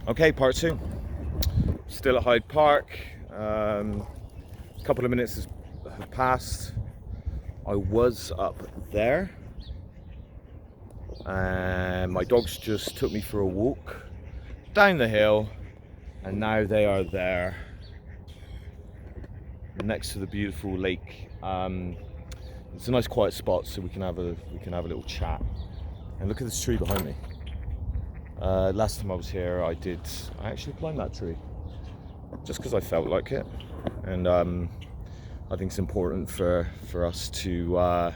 Okay, part two. Still at Hyde Park. A couple of minutes have passed. I was up there, and my dogs just took me for a walk down the hill, and now they are there next to the beautiful lake. It's a nice quiet spot, so we can have a little chat. And look at this tree behind me. Last time I was here, I actually climbed that tree just because I felt like it, and I think it's important for us to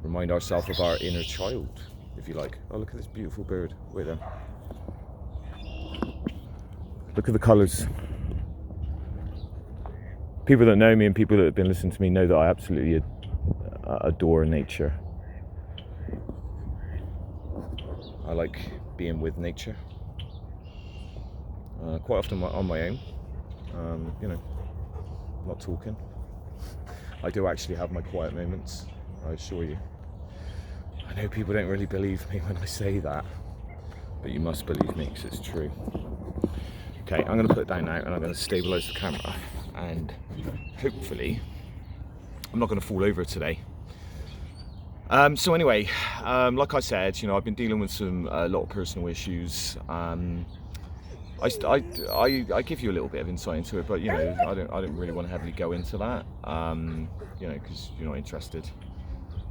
remind ourselves of our inner child, if you like. Oh, look at this beautiful bird. Wait there. Look at the colours. People that know me and people that have been listening to me know that I absolutely adore nature. I like being with nature. Quite often on my own. Not talking. I do actually have my quiet moments, I assure you. I know people don't really believe me when I say that, but you must believe me because it's true. Okay, I'm going to put it down now and I'm going to stabilise the camera, and hopefully I'm not going to fall over today. So anyway, like I said, I've been dealing with a lot of personal issues. I give you a little bit of insight into it, but I don't really want to heavily go into that, because you're not interested,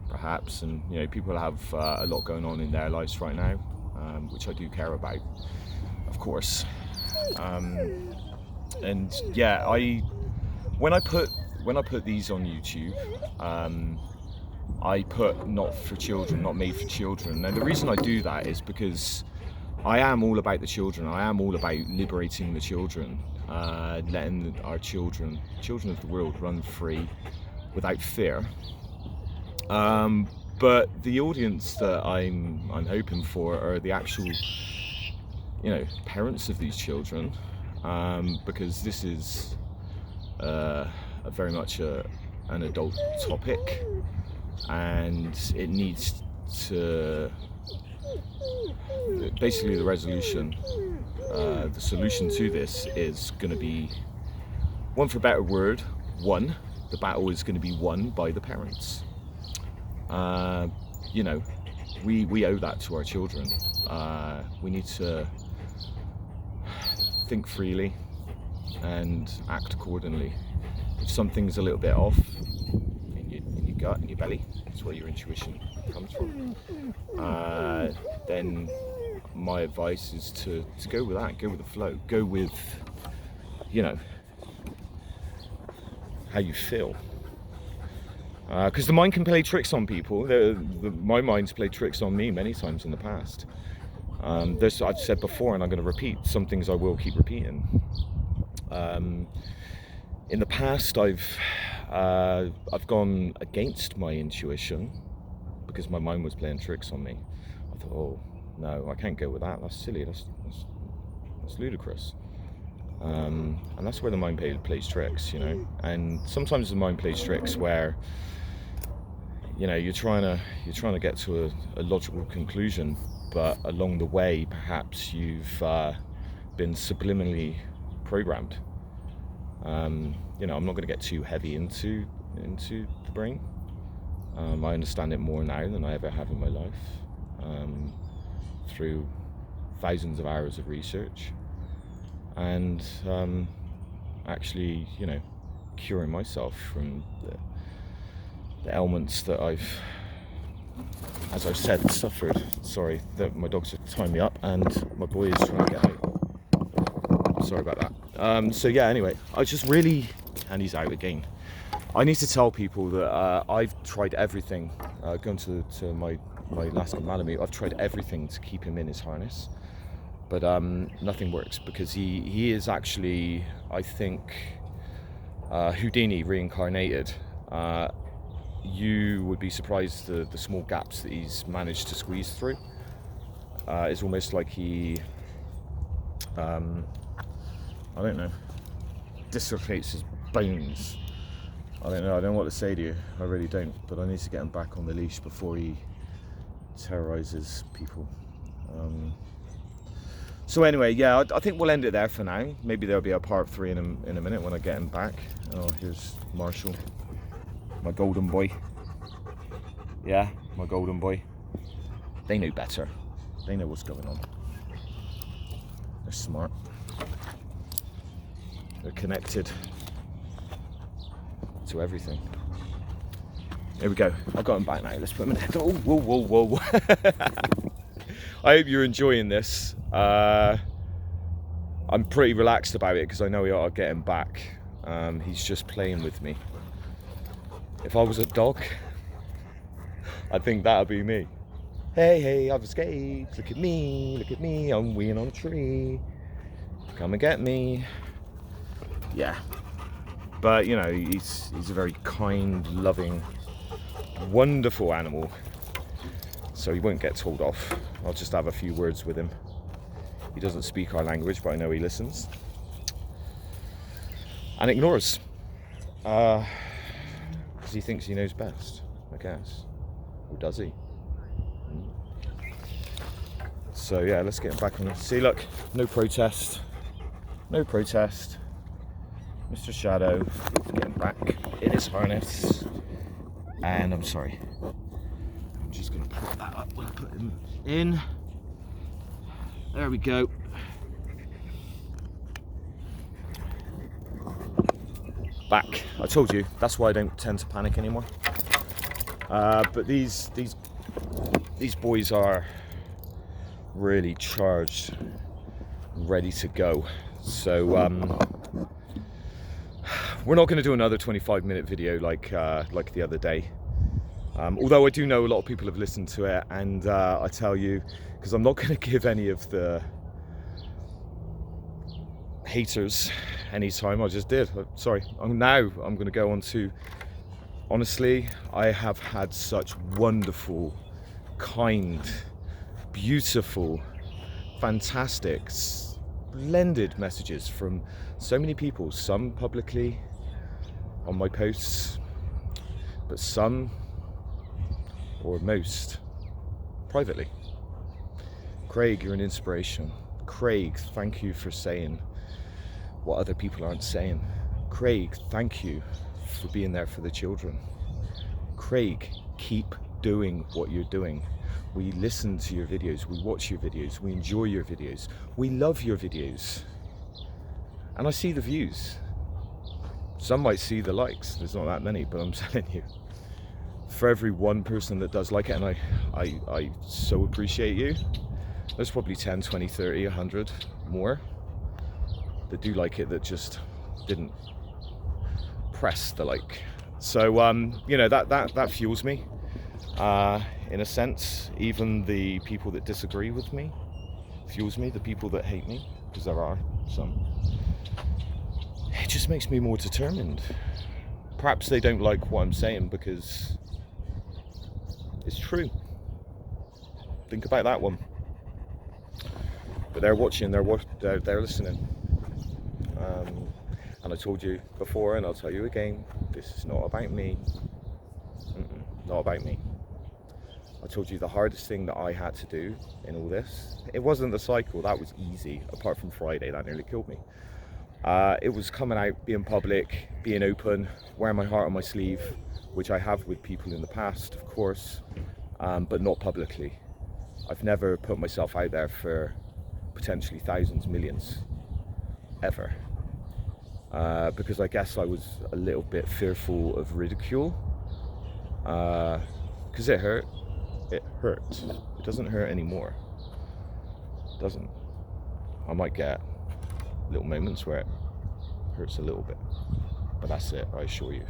perhaps. And people have a lot going on in their lives right now, which I do care about, of course. And yeah, when I put these on YouTube, I put not for children, not made for children. And the reason I do that is because I am all about the children. I am all about liberating the children, letting our children of the world run free without fear. But the audience that I'm hoping for are the actual, parents of these children, because this is very much an adult topic, and it needs to. Basically, the solution to this is going to be, one for a better word, the battle is going to be won by the parents. We owe that to our children. We need to think freely and act accordingly. If something's a little bit off in your gut, in your belly, that's where your intuition comes from, then my advice is to go with that, go with the flow, go with how you feel, because the mind can play tricks on people. My mind's played tricks on me many times in the past. I've said before, and I'm going to repeat some things. I will keep repeating. In the past, I've gone against my intuition because my mind was playing tricks on me. I thought, oh no, I can't go with that. That's silly. That's ludicrous. And that's where the mind plays tricks, And sometimes the mind plays tricks where, you're trying to get to a logical conclusion, but along the way, perhaps you've been subliminally programmed. I'm not going to get too heavy into the brain. I understand it more now than I ever have in my life, through thousands of hours of research, and actually, curing myself from the ailments that I've, as I've said, suffered. Sorry, my dogs are tying me up, and my boy is trying to get out. Sorry about that. So yeah, anyway, I just really, and he's out again. I need to tell people that I've tried everything. Going to my Alaska Malamute, I've tried everything to keep him in his harness, but nothing works, because he is actually, I think, Houdini reincarnated. You would be surprised the small gaps that he's managed to squeeze through. It's almost like he, I don't know, dislocates his bones. I don't know what to say to you. I really don't. But I need to get him back on the leash before he terrorizes people. So anyway, yeah, I think we'll end it there for now. Maybe there'll be a part 3 in a minute when I get him back. Oh, here's Marshall, my golden boy. Yeah, my golden boy. They know better. They know what's going on. They're smart. They're connected to everything. Here we go. I've got him back now. Let's put him in. Oh, whoa. I hope you're enjoying this. I'm pretty relaxed about it because I know I'll get him back. He's just playing with me. If I was a dog, I think that'd be me. Hey, I've escaped. Look at me. I'm weeing on a tree. Come and get me. Yeah. But, you know, he's a very kind, loving, wonderful animal. So he won't get told off. I'll just have a few words with him. He doesn't speak our language, but I know he listens. And ignores. Because he thinks he knows best, I guess. Or does he? So yeah, let's get him back on. See, look, no protest. Mr. Shadow, get him back in his harness. And I'm sorry. I'm just going to put that up. We'll put him in. There we go. Back. I told you, that's why I don't tend to panic anymore. But these boys are really charged, ready to go. So we're not going to do another 25-minute video like the other day. Although I do know a lot of people have listened to it, and I tell you, because I'm not going to give any of the haters any time. I just did. Sorry. I'm going to go on to. Honestly, I have had such wonderful, kind, beautiful, fantastic, splendid messages from so many people. Some publicly on my posts, but some, or most, privately. Craig, you're an inspiration. Craig, thank you for saying what other people aren't saying. Craig, thank you for being there for the children. Craig, keep doing what you're doing. We listen to your videos, we watch your videos, we enjoy your videos, we love your videos. And I see the views. Some might see the likes, there's not that many, but I'm telling you, for every one person that does like it, and I so appreciate you, there's probably 10, 20, 30, 100 more that do like it that just didn't press the like. So you know, that fuels me in a sense. Even the people that disagree with me fuels me. The people that hate me, because there are some, it just makes me more determined. Perhaps they don't like what I'm saying because it's true. Think about that one. But they're watching, they're listening. And I told you before, and I'll tell you again, this is not about me. Not about me. I told you the hardest thing that I had to do in all this, it wasn't the cycle, that was easy, apart from Friday, that nearly killed me. It was coming out, being public, being open, wearing my heart on my sleeve, which I have with people in the past, of course, but not publicly. I've never put myself out there for potentially thousands, millions, ever. Because I guess I was a little bit fearful of ridicule, because it hurt. It hurt. It doesn't hurt anymore. It doesn't. I might get little moments where it hurts a little bit, but that's it, I assure you.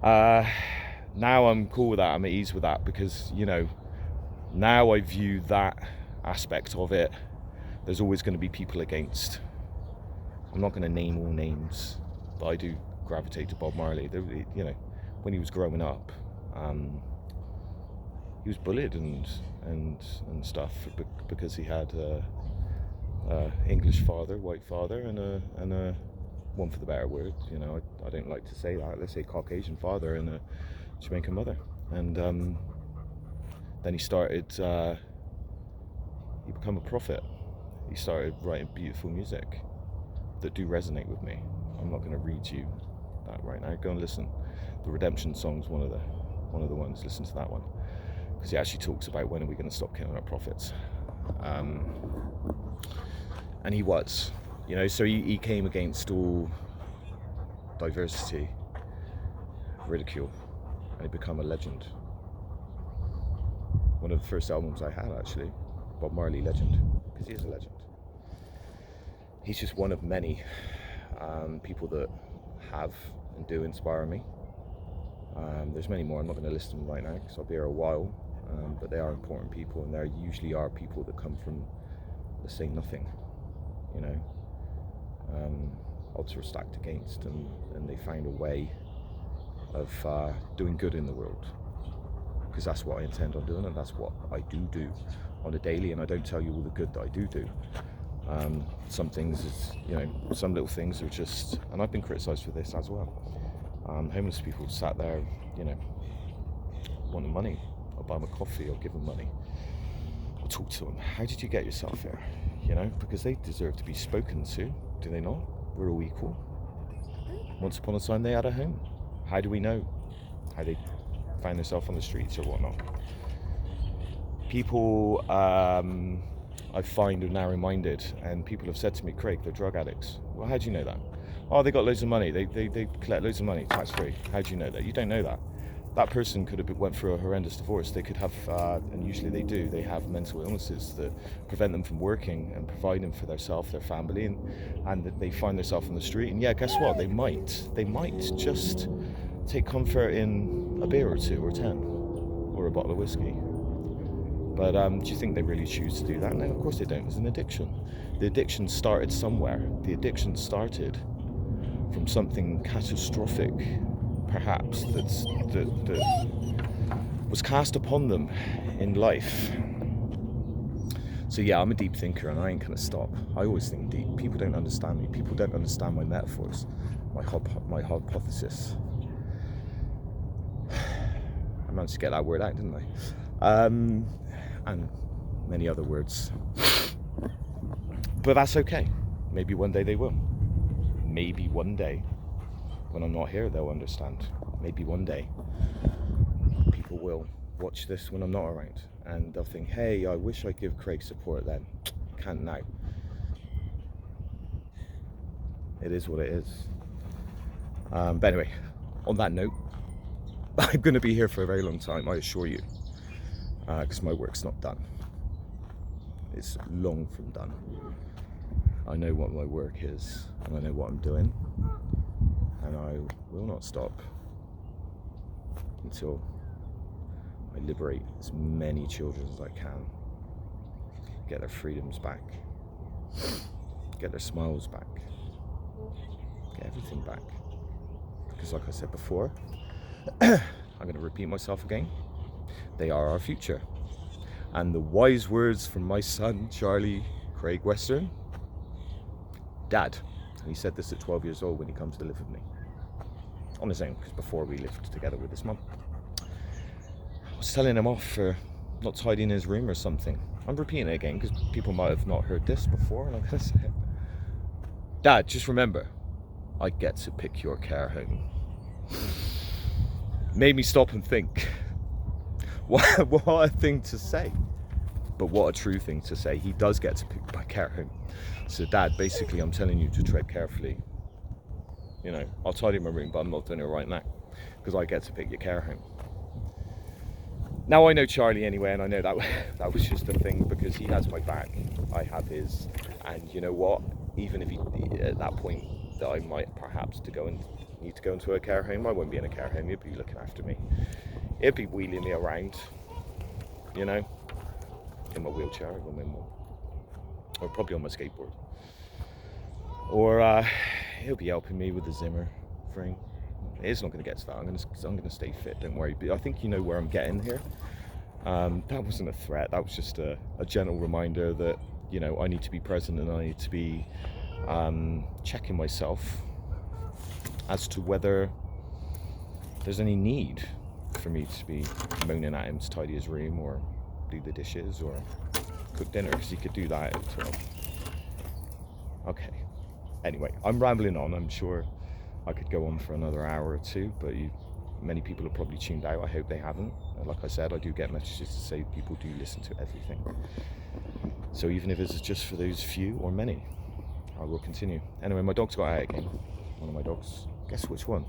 Now I'm cool with that, I'm at ease with that, because, you know, now I view that aspect of it, there's always going to be people against. I'm not going to name all names, but I do gravitate to Bob Marley. You know, when he was growing up, he was bullied and stuff because he had a English father, white father, and a one for the better word. You know, I don't like to say that. Let's say Caucasian father and a Jamaican mother. And then he started. He became a prophet. He started writing beautiful music that do resonate with me. I'm not going to read you that right now. Go and listen. The Redemption Song's one of the ones. Listen to that one, because he actually talks about when are we going to stop killing our prophets. And he was, so he came against all diversity, ridicule, and he became a legend. One of the first albums I had, actually, Bob Marley Legend, because he is a legend. He's just one of many people that have and do inspire me. There's many more. I'm not going to list them right now because I'll be here a while, but they are important people, and there usually are people that come from the say nothing, odds were stacked against, and they found a way of doing good in the world, because that's what I intend on doing, and that's what I do on a daily. And I don't tell you all the good that I do. Some things is, some little things are just, and I've been criticised for this as well. Homeless people sat there, wanting money. I'll buy them a coffee, I'll give them money, I'll talk to them. How did you get yourself here? Because they deserve to be spoken to, do they not? We're all equal. Once upon a time they had a home. How do we know how they found themselves on the streets or whatnot? People I find are narrow-minded, and people have said to me, Craig, they're drug addicts. Well, how do you know that? Oh, they got loads of money. They collect loads of money, tax-free. How do you know that? You don't know that. That person could have went through a horrendous divorce. They could have, and usually they do, they have mental illnesses that prevent them from working and providing for themselves, their family, and they find themselves on the street. And yeah, guess what? They might just take comfort in a beer or 2 or 10 or a bottle of whiskey. But do you think they really choose to do that? No, of course they don't. It's an addiction. The addiction started somewhere. The addiction started from something catastrophic, perhaps, that was cast upon them in life. So yeah, I'm a deep thinker, and I ain't gonna stop. I always think deep. People don't understand me. People don't understand my metaphors, my hypothesis. I managed to get that word out, didn't I? And many other words. But that's okay. Maybe one day they will. Maybe one day, when I'm not here, they'll understand. Maybe one day, people will watch this when I'm not around, and they'll think, hey, I wish I give Craig support then. Can't now. It is what it is. But anyway, on that note, I'm going to be here for a very long time, I assure you, because my work's not done. It's long from done. I know what my work is, and I know what I'm doing, and I will not stop until I liberate as many children as I can, get their freedoms back, get their smiles back, get everything back. Because like I said before, I'm going to repeat myself again, they are our future. And the wise words from my son, Charlie Craig Western, Dad, and he said this at 12 years old when he comes to live with me, on his own, because before we lived together with his mum. I was telling him off for not tidying his room or something. I'm repeating it again because people might have not heard this before, and I'm going to say it. Dad, just remember, I get to pick your care home. Made me stop and think. What a thing to say. But what a true thing to say. He does get to pick my care home. So Dad, basically I'm telling you to tread carefully. I'll tidy my room, but I'm not doing it right now, because I get to pick your care home. Now I know Charlie anyway, and I know that was just a thing because he has my back, I have his, and you know what? Even if he, at that point that I might perhaps need to go into a care home, I won't be in a care home. He'd be looking after me. He'd be wheeling me around, in my wheelchair, or probably on my skateboard, or he'll be helping me with the Zimmer frame. It's not going to get to that. I'm going to stay fit, don't worry. But I think you know where I'm getting here. That wasn't a threat. That was just a gentle reminder that, I need to be present, and I need to be checking myself as to whether there's any need for me to be moaning at him to tidy his room or do the dishes or cook dinner, because he could do that at 12. Okay. Anyway, I'm rambling on. I'm sure I could go on for another hour or two, but many people have probably tuned out. I hope they haven't. Like I said, I do get messages to say people do listen to everything. So even if it's just for those few or many, I will continue. Anyway, my dog's got out again. One of my dogs. Guess which one?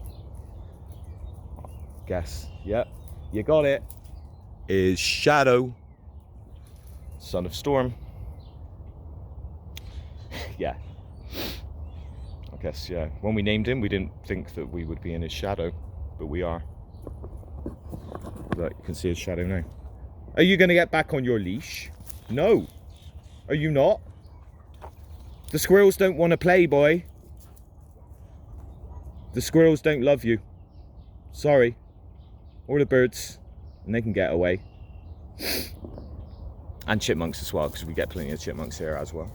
Guess. Yep, you got it. Is Shadow, son of Storm. Yeah. I guess, yeah. When we named him, we didn't think that we would be in his shadow, but we are. Look, you can see his shadow now. Are you going to get back on your leash? No. Are you not? The squirrels don't want to play, boy. The squirrels don't love you. Sorry. Or the birds. And they can get away. And chipmunks as well, because we get plenty of chipmunks here as well.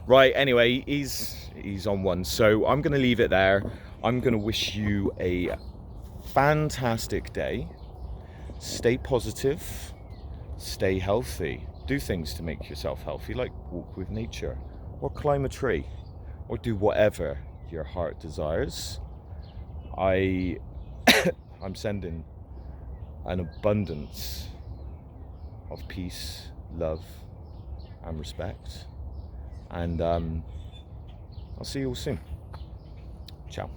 Right, anyway, he's on one. So I'm going to leave it there. I'm going to wish you a fantastic day. Stay positive. Stay healthy. Do things to make yourself healthy, like walk with nature, or climb a tree, or do whatever your heart desires. I'm sending an abundance of peace, love, and respect. And I'll see you all soon. Ciao.